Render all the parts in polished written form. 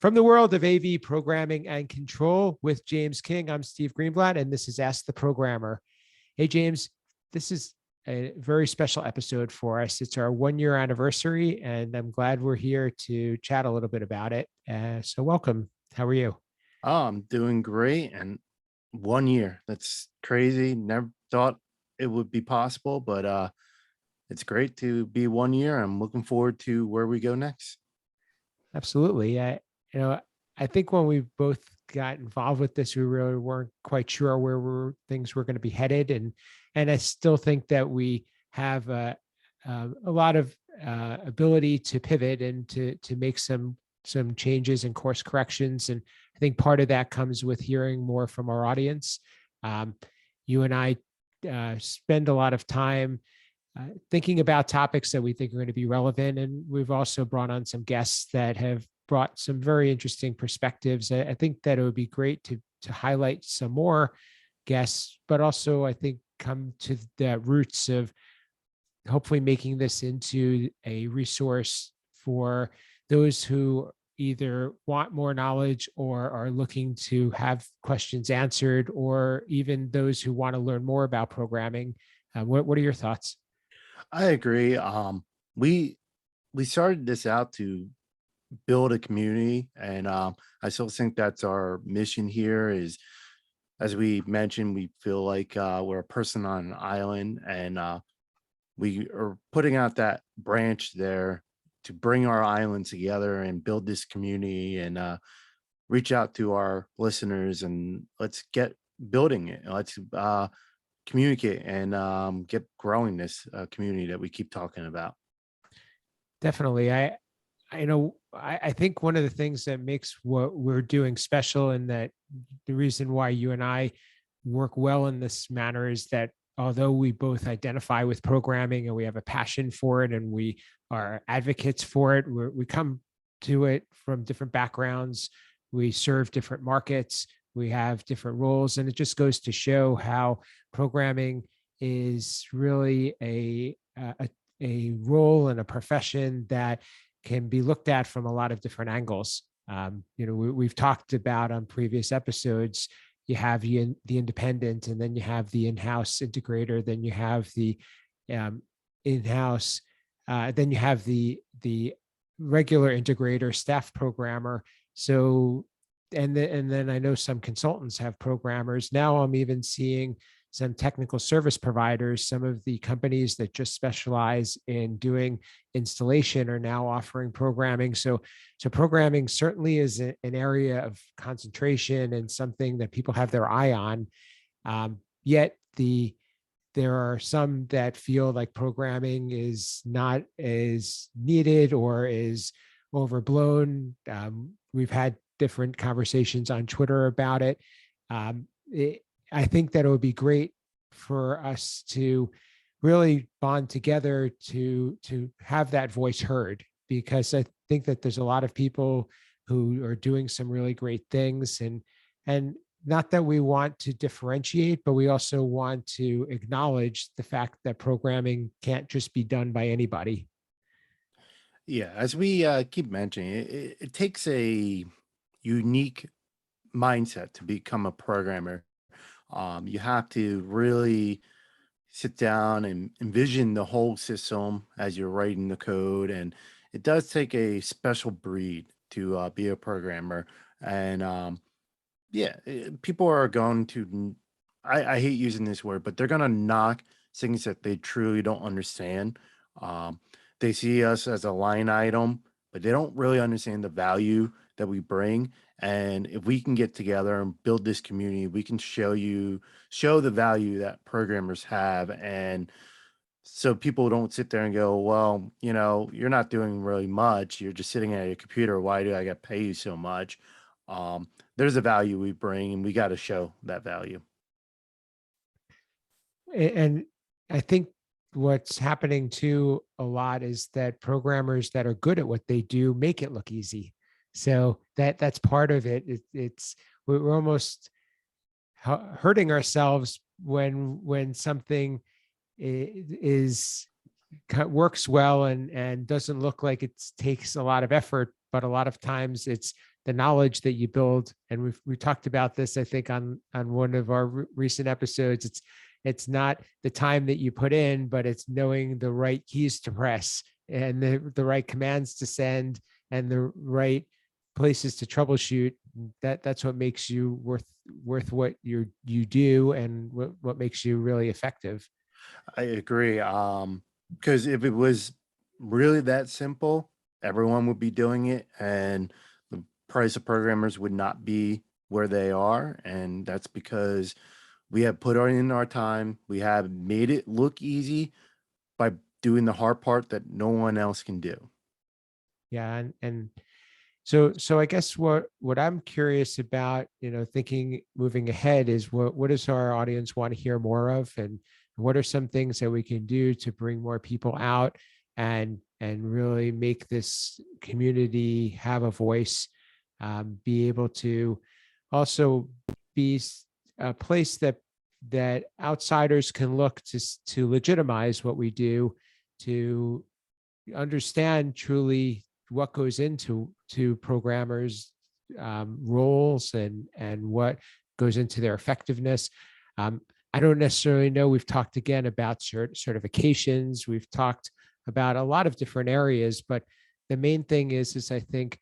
From the world of AV programming and control with James King, I'm Steve Greenblatt, and this is Ask the Programmer. Hey, James, this is a very special episode for us. It's our 1 year anniversary, and I'm glad we're here to chat a little bit about it. So welcome. How are you? Oh, I'm doing great. And 1 year, that's crazy. Never thought it would be possible, but it's great to be 1 year. I'm looking forward to where we go next. Absolutely. You know, I think when we both got involved with this, we really weren't quite sure where things were going to be headed, and I still think that we have a lot of ability to pivot and to make some changes and course corrections. And I think part of that comes with hearing more from our audience. Um, you and I spend a lot of time thinking about topics that we think are going to be relevant. And we've also brought on some guests that have brought some very interesting perspectives. I think that it would be great to highlight some more guests, but also I think come to the roots of hopefully making this into a resource for those who either want more knowledge or are looking to have questions answered, or even those who want to learn more about programming. What are your thoughts? I agree. We we started this out to build a community, and I still think that's our mission here. Is as we mentioned, we feel like we're a person on an island, and we are putting out that branch there to bring our island together and build this community and reach out to our listeners and let's get building it. Let's communicate and get growing this community that we keep talking about. Definitely. I think one of the things that makes what we're doing special, and that the reason why you and I work well in this manner, is that although we both identify with programming and we have a passion for it and we are advocates for it, we come to it from different backgrounds. We serve different markets. We have different roles, and it just goes to show how programming is really a role and a profession that can be looked at from a lot of different angles. We've talked about on previous episodes, you have the independent, and then you have the in-house integrator, then you have the in-house, then you have the regular integrator, staff programmer. So, and then I know some consultants have programmers. Now I'm even seeing some technical service providers. Some of the companies that just specialize in doing installation are now offering programming. So programming certainly is an area of concentration and something that people have their eye on. Yet there are some that feel like programming is not as needed or is overblown. We've had different conversations on Twitter about it. I think that it would be great for us to really bond together to have that voice heard, because I think that there's a lot of people who are doing some really great things, and not that we want to differentiate, but we also want to acknowledge the fact that programming can't just be done by anybody. Yeah, as we keep mentioning, it takes a unique mindset to become a programmer. You have to really sit down and envision the whole system as you're writing the code, and it does take a special breed to be a programmer. And yeah, people are going to. I hate using this word, but they're going to knock things that they truly don't understand. Um, they see us as a line item, but they don't really understand the value that we bring. And if we can get together and build this community, we can show the value that programmers have. And so people don't sit there and go, well, you're not doing really much. You're just sitting at your computer. Why do I get paid you so much? There's a value we bring, and we got to show that value. And I think what's happening too a lot is that programmers that are good at what they do make it look easy. So that's part of it. We're almost hurting ourselves when something is works well and doesn't look like it takes a lot of effort, but a lot of times the knowledge that you build. And we talked about this, I think, on one of our recent episodes. It's not the time that you put in, but it's knowing the right keys to press and the right commands to send and the right places to troubleshoot. That's what makes you worth what you do, and what makes you really effective. I agree. Because if it was really that simple, everyone would be doing it, and the price of programmers would not be where they are. And that's because we have put in our time. We have made it look easy by doing the hard part that no one else can do. Yeah, and so I guess what I'm curious about, thinking moving ahead, is what does our audience want to hear more of, and what are some things that we can do to bring more people out and really make this community have a voice, be able to also be a place that outsiders can look to legitimize what we do, to understand truly what goes into programmers roles and what goes into their effectiveness. I don't necessarily know. We've talked again about certifications. We've talked about a lot of different areas, but the main thing is I think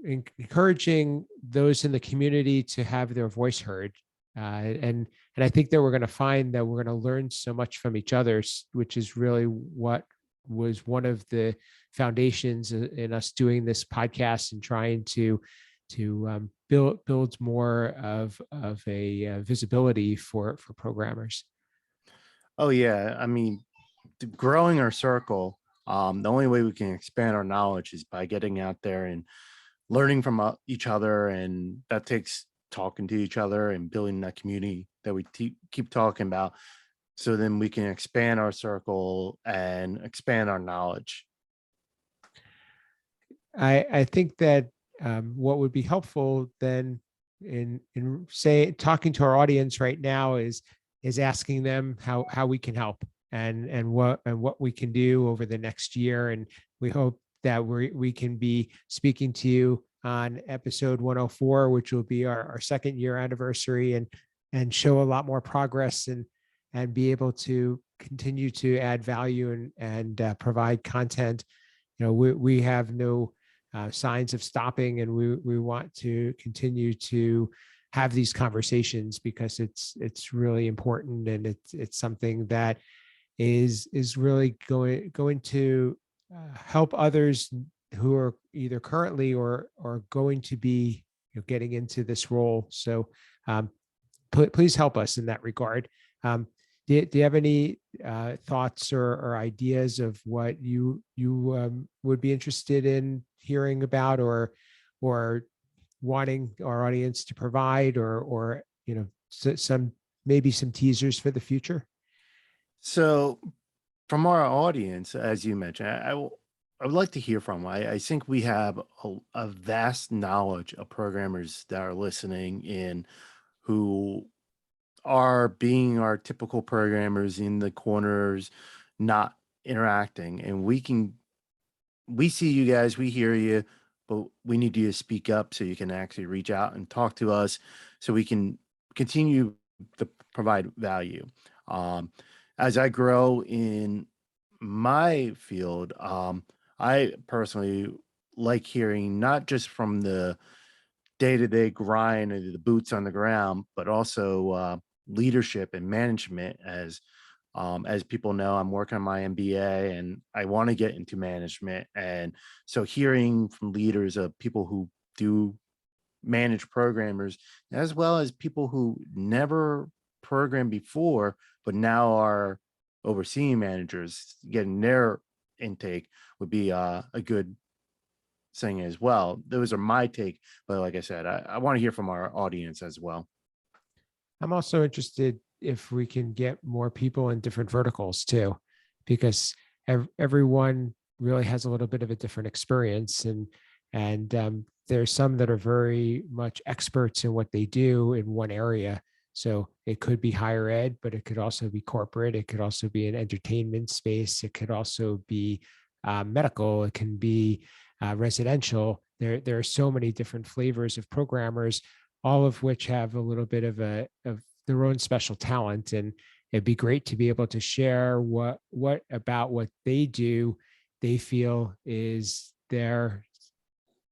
encouraging those in the community to have their voice heard. And I think that we're going to find that we're going to learn so much from each other, which is really what was one of the foundations in us doing this podcast and trying to build more of a visibility for programmers. Oh yeah, I mean, growing our circle. The only way we can expand our knowledge is by getting out there and learning from each other, and that takes talking to each other and building that community that we keep talking about. So then we can expand our circle and expand our knowledge. I think that what would be helpful then in say talking to our audience right now is asking them how we can help and what we can do over the next year. And we hope that we can be speaking to you on episode 104, which will be our second year anniversary, and show a lot more progress and be able to continue to add value and provide content. We have no signs of stopping, and we want to continue to have these conversations because it's really important, and it's something that is really going to help others who are either currently or going to be getting into this role. So please help us in that regard. Do you have any thoughts or ideas of what you would be interested in hearing about, or wanting our audience to provide, or some maybe some teasers for the future? So from our audience, as you mentioned, I would like to hear from. I think we have a vast knowledge of programmers that are listening in, who are being our typical programmers in the corners, not interacting. And we see you guys, we hear you, but we need you to speak up so you can actually reach out and talk to us so we can continue to provide value. Um, as I grow in my field, I personally like hearing not just from the day-to-day grind and the boots on the ground, but also leadership and management. As people know, I'm working on my MBA and I want to get into management. And so hearing from leaders of people who do manage programmers, as well as people who never programmed before, but now are overseeing managers, getting their intake would be a good thing as well. Those are my take, but like I said, I want to hear from our audience as well. I'm also interested if we can get more people in different verticals too, because everyone really has a little bit of a different experience, and there's some that are very much experts in what they do in one area. So it could be higher ed, but it could also be corporate. It could also be an entertainment space. It could also be medical. It can be residential. there are so many different flavors of programmers, all of which have a little bit of their own special talent. And it'd be great to be able to share what about what they do they feel is their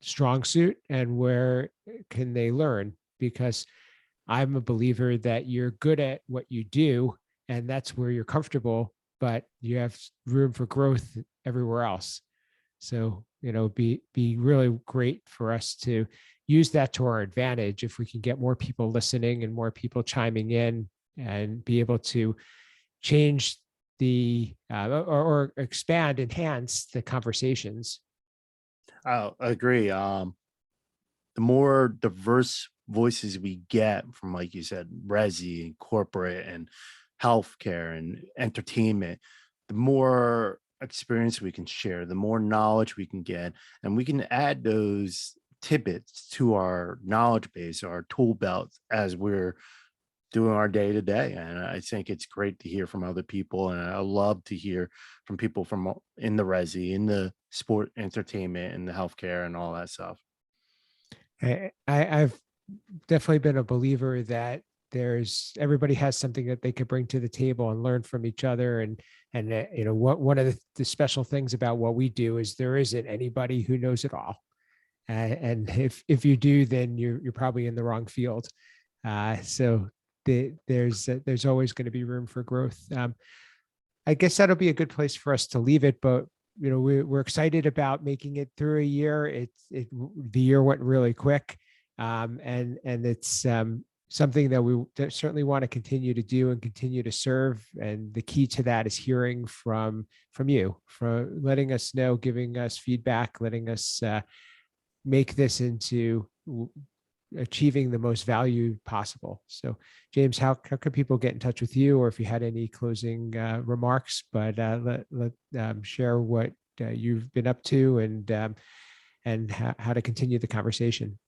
strong suit and where can they learn. Because I'm a believer that you're good at what you do and that's where you're comfortable, but you have room for growth everywhere else. So, be really great for us to use that to our advantage if we can get more people listening and more people chiming in and be able to change or expand, enhance the conversations. I agree. The more diverse voices we get from, like you said, resi and corporate and healthcare and entertainment, the more experience we can share, the more knowledge we can get, and we can add those tidbits to our knowledge base, our tool belt as we're doing our day to day. And I think it's great to hear from other people. And I love to hear from people from in the resi, in the sport entertainment, and the healthcare and all that stuff. I've definitely been a believer that there's everybody has something that they could bring to the table and learn from each other. And what one of the special things about what we do is there isn't anybody who knows it all. And if you do, then you're probably in the wrong field. So there's always going to be room for growth. I guess that'll be a good place for us to leave it. But we're excited about making it through a year. The year went really quick, and it's something that we certainly want to continue to do and continue to serve. And the key to that is hearing from you, for letting us know, giving us feedback, letting us make this into achieving the most value possible. So, James, how can people get in touch with you, or if you had any closing remarks? But let share what you've been up to and how to continue the conversation.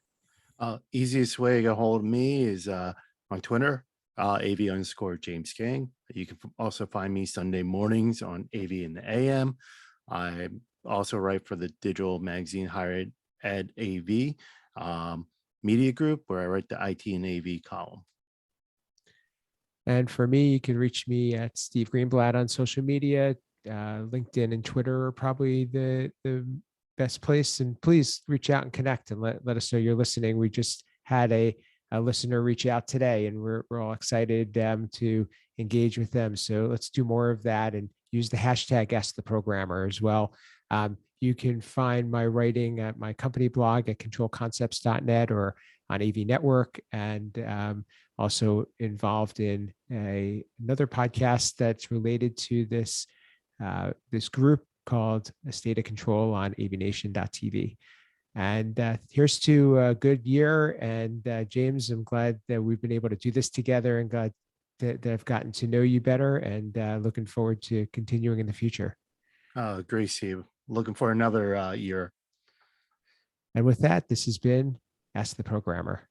Easiest way to get a hold of me is on Twitter, AV_James King. You can also find me Sunday mornings on AV in the AM. I also write for the digital magazine Higher Ed AV Media Group, where I write the IT and AV column. And for me, you can reach me at Steve Greenblatt on social media. LinkedIn and Twitter are probably the best place. And please reach out and connect and let us know you're listening. We just had a listener reach out today, and we're all excited to engage with them. So let's do more of that and use the hashtag Ask the Programmer as well. You can find my writing at my company blog at controlconcepts.net or on AV Network, and also involved in another podcast that's related to this group called A State of Control on avnation.tv. And here's to a good year. And James, I'm glad that we've been able to do this together, and glad that I've gotten to know you better, and looking forward to continuing in the future. Great, Steve. Looking for another year. And with that, this has been Ask the Programmer.